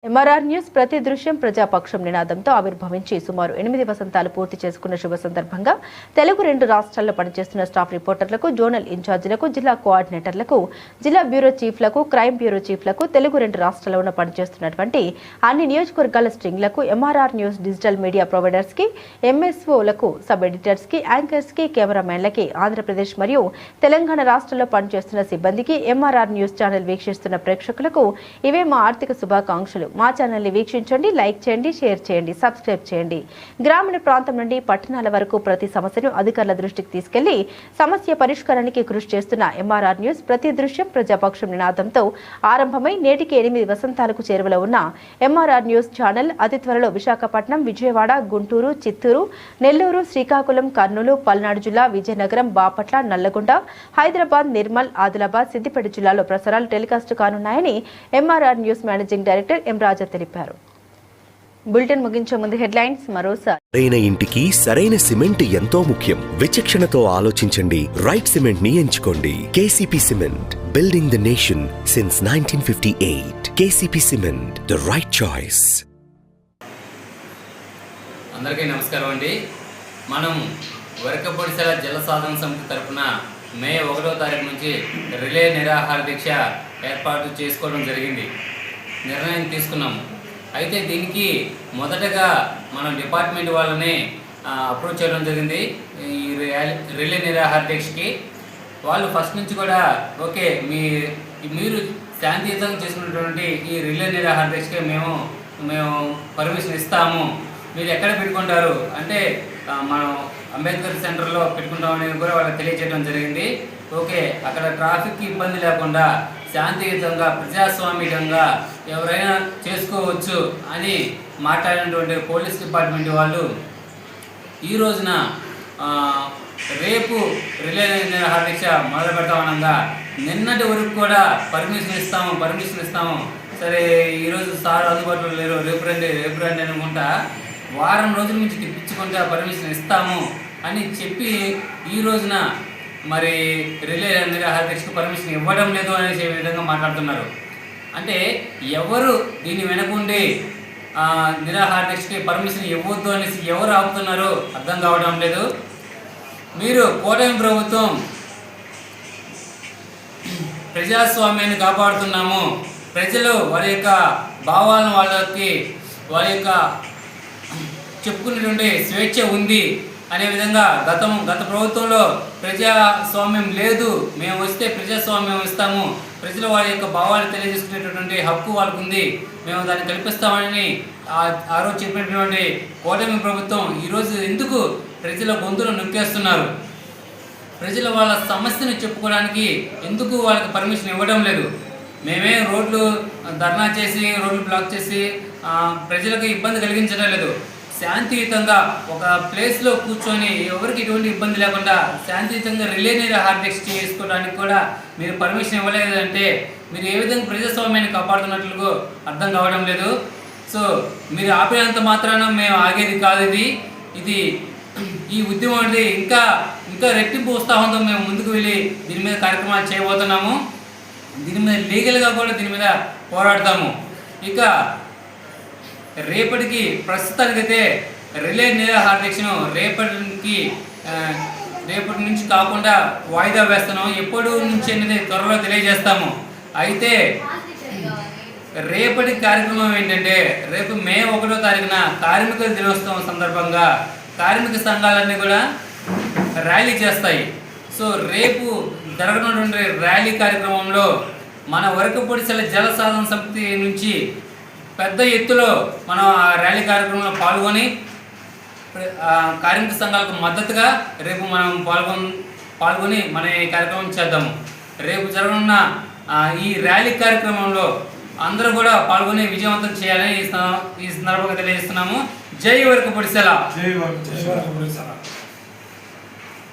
MRR news ప్రతి దృశ్యం ప్రజాపక్షం నినాదంతో ఆవిర్భవించి సుమారు 8 వసంతాలు పూర్తి చేసుకున్న శుభ సందర్భంగా తెలుగు 2 రాష్ట్రాల్లో పనిచేస్తున్న స్టాఫ్ రిపోర్టర్లకు, జోనల్ ఇన్ఛార్జీలకు, జిల్లా కోఆర్డినేటర్లకు, జిల్లా బ్యూరో చీఫ్లకు, క్రైమ్ బ్యూరో చీఫ్లకు, తెలుగు 2 రాష్ట్రాల్లో పనిచేస్తున్నటువంటి అన్ని నియోజకవర్గాల స్ట్రింగ్లకు, MRR news digital media providers కి, ఎంఎస్ఓలకు, సబ్ ఎడిటర్స్ కి, యాంకర్స్ కి, కెమెరామెన్లకి, ఆంధ్రప్రదేశ్ మరియు తెలంగాణ రాష్ట్రాల్లో పనిచేస్తున్న సిబ్బందికి, ఎంఆర్ఆర్ న్యూస్ ఛానల్ వీక్షిస్తున్న ప్రేక్షకులకు ఇవే మా ఆర్థిక శుభాకాంక్షలు. మా ఛానల్ని వీక్షించండి, లైక్ చేయండి, షేర్ చేయండి, సబ్స్క్రైబ్ చేయండి. గ్రామీణ ప్రాంతం నుండి పట్టణాల వరకు ప్రతి సమస్యను అధికారుల దృష్టికి తీసుకెళ్లి సమస్య పరిష్కారానికి కృషి చేస్తున్న ఎంఆర్ఆర్ న్యూస్ ప్రతి దృశ్యం ప్రజాపక్షం నినాదంతో ఆరంభమై నేటికి 8 వసంతాలకు చేరువలో ఉన్న ఎంఆర్ఆర్ న్యూస్ ఛానల్ అతి త్వరలో విశాఖపట్నం, విజయవాడ, గుంటూరు, చిత్తూరు, నెల్లూరు, శ్రీకాకుళం, కర్నూలు, పల్నాడు జిల్లా, విజయనగరం, బాపట్ల, నల్లగొండ, హైదరాబాద్, నిర్మల్, ఆదిలాబాద్, సిద్దిపేట జిల్లాలో ప్రసారాలు టెలికాస్ట్ కానున్నాయని MRR news managing director M Raja తెలిపారు. బులెటిన్ ముగించే ముందు హెడ్లైన్స్ మరోసారి. సరైన ఇంటికి సరైన సిమెంట్ ఎంతో ముఖ్యం. విచక్షణతో ఆలోచించండి. రైట్ సిమెంట్ ని ఎంచుకోండి. KCP cement, building the nation since 1958. KCP cement, the right choice. అందరికీ నమస్కారం అండి. మనం వరకపొడిసెల జల సాధన సమితి తరఫున మే 1వ తారీఖు నుంచి రిలే నిరాహార దీక్ష ఏర్పాటు చేసుకోవడం జరిగింది. నిర్ణయం తీసుకున్నాము. అయితే దీనికి మొదటగా మనం డిపార్ట్మెంట్ వాళ్ళని అప్రోచ్ చేయడం జరిగింది. ఈ రిలే నిరాహార దీక్షకి వాళ్ళు ఫస్ట్ నుంచి కూడా ఓకే, మీరు శాంతియుతంగా చేసుకున్నటువంటి ఈ రిలే నిరాహార దీక్షకి మేము పర్మిషన్ ఇస్తాము. మీరు ఎక్కడ పెట్టుకుంటారు అంటే మనం అంబేద్కర్ సెంటర్లో పెట్టుకుంటామని కూడా వాళ్ళకి తెలియజేయడం జరిగింది. ఓకే, అక్కడ ట్రాఫిక్ ఇబ్బంది లేకుండా శాంతియుతంగా ప్రజాస్వామికంగా ఎవరైనా చేసుకోవచ్చు అని మాట్లాడినటువంటి పోలీస్ డిపార్ట్మెంట్ వాళ్ళు ఈ రోజున రేపు రిలే నిరాహార దీక్ష మొదలు పెడతామనగా నిన్నటి వరకు కూడా పర్మిషన్ ఇస్తాము. సరే, ఈరోజు సార్ అందుబాటులో లేరు, రేపు రండి అనుకుంటా వారం రోజుల నుంచి తెప్పించుకుంటా పర్మిషన్ ఇస్తాము అని చెప్పి ఈ రోజున మరి రిలే నిరాహార దీక్షకు పర్మిషన్ ఇవ్వడం లేదు అనేసి విధంగా మాట్లాడుతున్నారు. అంటే ఎవరు దీన్ని వెనకుండి నిరాహార దీక్షకి పర్మిషన్ ఇవ్వద్దు అనేసి ఎవరు ఆపుతున్నారో అర్థం కావడం లేదు. మీరు కూటమి ప్రభుత్వం ప్రజాస్వామ్యాన్ని కాపాడుతున్నాము, ప్రజలు వారి యొక్క భావాలను వారి యొక్క చెప్పుకునేటువంటి స్వేచ్ఛ ఉంది అనే విధంగా గత ప్రభుత్వంలో ప్రజాస్వామ్యం లేదు, మేము వస్తే ప్రజాస్వామ్యం ఇస్తాము, ప్రజలు వారి యొక్క భావాలు తెలియజేసుకునేటటువంటి హక్కు వాళ్ళకు ఉంది, మేము దాన్ని కల్పిస్తామని ఆ రోజు చెప్పినటువంటి కూటమి ప్రభుత్వం ఈరోజు ఎందుకు ప్రజల గొంతులు నొక్కేస్తున్నారు? ప్రజలు వాళ్ళ సమస్యను చెప్పుకోవడానికి ఎందుకు వాళ్ళకి పర్మిషన్ ఇవ్వడం లేదు? మేమే రోడ్లు ధర్నా చేసి రోడ్లు బ్లాక్ చేసి ప్రజలకు ఇబ్బంది కలిగించడం లేదు. శాంతియుతంగా ఒక ప్లేస్లో కూర్చొని ఎవరికి ఎటువంటి ఇబ్బంది లేకుండా శాంతియుతంగా రిలే నిరాహార దీక్ష చేసుకోవడానికి కూడా మీరు పర్మిషన్ ఇవ్వలేదంటే మీరు ఏ విధంగా ప్రజాస్వామ్యాన్ని కాపాడుతున్నట్లుగా అర్థం కావడం లేదు. సో మీరు ఆపినంత మాత్రాన మేము ఆగేది కాదు. ఇది ఈ ఉద్యమం అనేది ఇంకా రెట్టింపు ఉత్సాహంతో మేము ముందుకు వెళ్ళి దీని మీద కార్యక్రమాలు చేయబోతున్నాము. దీని మీద లీగల్గా కూడా దీని మీద పోరాడతాము. ఇక రేపటికి ప్రస్తుతానికైతే రిలే నిరాహార దీక్షను రేపటి నుంచి కాకుండా వాయిదా వేస్తున్నాము. ఎప్పుడు నుంచి అనేది త్వరలో తెలియజేస్తాము. అయితే రేపటి కార్యక్రమం ఏంటంటే రేపు మే 1వ తారీఖున కార్మికుల దినోత్సవం సందర్భంగా కార్మిక సంఘాలన్నీ కూడా ర్యాలీ చేస్తాయి. సో రేపు జరగనున్నటువంటి ర్యాలీ కార్యక్రమంలో మన వరకపొడిసెల జల సాధన సమితి నుంచి పెద్ద ఎత్తులో మనం ఆ ర్యాలీ కార్యక్రమంలో పాల్గొని కార్మిక సంఘాలకు మద్దతుగా రేపు మనం పాల్గొని మన ఈ కార్యక్రమం చేద్దాము. రేపు జరగనున్న ఈ ర్యాలీ కార్యక్రమంలో అందరూ కూడా పాల్గొని విజయవంతం చేయాలని ఈ సందర్భంగా తెలియజేస్తున్నాము. జై వరకపొడిసెల.